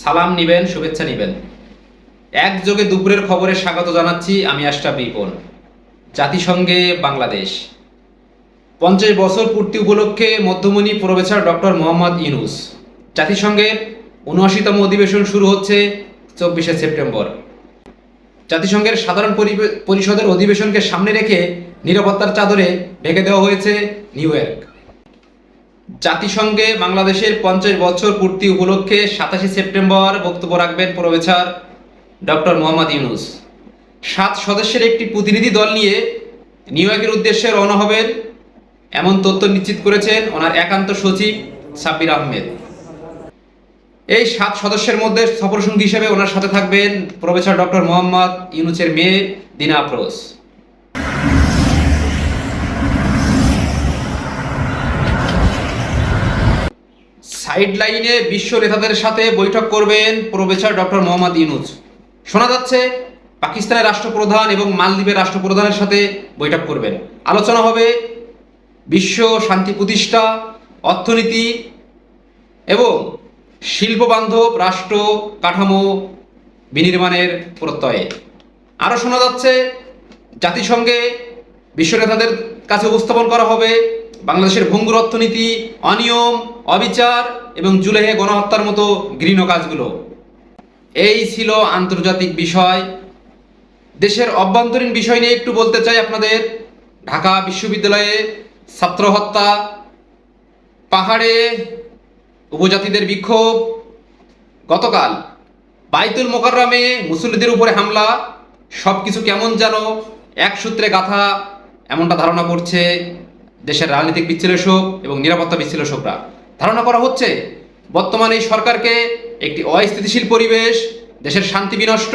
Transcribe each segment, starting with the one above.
সালাম নিবেন, শুভেচ্ছা নিবেন। একযোগে দুপুরের খবরে স্বাগত জানাচ্ছি। আমি আশরাফ রিপন। জাতিসংঘে বাংলাদেশ 50 বছর পূর্তি উপলক্ষে মধ্যমণি প্রফেসর ডক্টর মোহাম্মদ ইউনূস। জাতিসংঘের ৭৯তম অধিবেশন শুরু হচ্ছে 24শে সেপ্টেম্বর। জাতিসংঘের সাধারণ পরিষদের অধিবেশনকে সামনে রেখে নিরাপত্তার চাদরে ঢেকে দেওয়া হয়েছে নিউ ইয়র্ক। জাতিসংঘে বাংলাদেশের 50 বছর পূর্তি উপলক্ষে 27শে সেপ্টেম্বর বক্তব্য রাখবেন প্রফেসর ডক্টর মোহাম্মদ ইউনূস। 7 সদস্যের একটি প্রতিনিধি দল নিয়ে নিউ ইয়র্কের উদ্দেশ্যে রওনা হবেন, এমন তথ্য নিশ্চিত করেছেন ওনার একান্ত সচিব সাব্বির আহমেদ। এই 7 সদস্যের মধ্যে সফরসঙ্গী হিসেবে ওনার সাথে থাকবেন প্রফেসর ডক্টর মোহাম্মদ ইউনূসের মেয়ে দিনা আফরোজ। সাইড লাইনে বিশ্ব নেতাদের সাথে বৈঠক করবেন প্রফেসর ডক্টর মোহাম্মদ ইউনূস। শোনা যাচ্ছে পাকিস্তানের রাষ্ট্রপ্রধান এবং মালদ্বীপের রাষ্ট্রপ্রধানের সাথে বৈঠক করবেন। আলোচনা হবে বিশ্ব শান্তি প্রতিষ্ঠা, অর্থনীতি এবং শিল্পবান্ধব রাষ্ট্র কাঠামো বিনির্মাণের প্রত্যয়ে। আরও শোনা যাচ্ছে জাতিসংঘে বিশ্ব নেতাদের কাছে উপস্থাপন করা হবে বাংলাদেশের ভঙ্গুর অর্থনীতি, অনিয়ম, অবিচার এবং জুলেহে গণহত্যার মতো ঘৃণ্য কাজগুলো। এই ছিল আন্তর্জাতিক বিষয়। দেশের অভ্যন্তরীণ বিষয় নিয়ে একটু বলতে চাই আপনাদের। ঢাকা বিশ্ববিদ্যালয়ে ছাত্র হত্যা, পাহাড়ে উপজাতিদের বিক্ষোভ, গতকাল বাইতুল মোকাররমে মুসল্লিদের উপরে হামলা, সব কিছু কেমন যেন এক সূত্রে গাঁথা, এমনটা ধারণা করছে দেশের রাজনৈতিক বিশ্লেষক এবং নিরাপত্তা বিশ্লেষকরা। ধারণা করা হচ্ছে বর্তমানে এই সরকারকে একটি অস্থিতিশীল পরিবেশ, দেশের শান্তি বিনষ্ট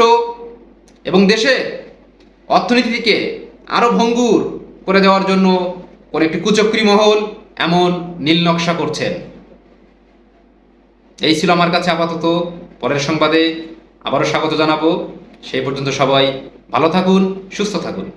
এবং দেশের অর্থনীতিকে আরও ভঙ্গুর করে দেওয়ার জন্য কোন একটি কুচক্রী মহল এমন নীল নকশা করছেন। এই ছিল আমার কাছে আপাতত। পরের সংবাদে আবারও স্বাগত জানাবো। সেই পর্যন্ত সবাই ভালো থাকুন, সুস্থ থাকুন।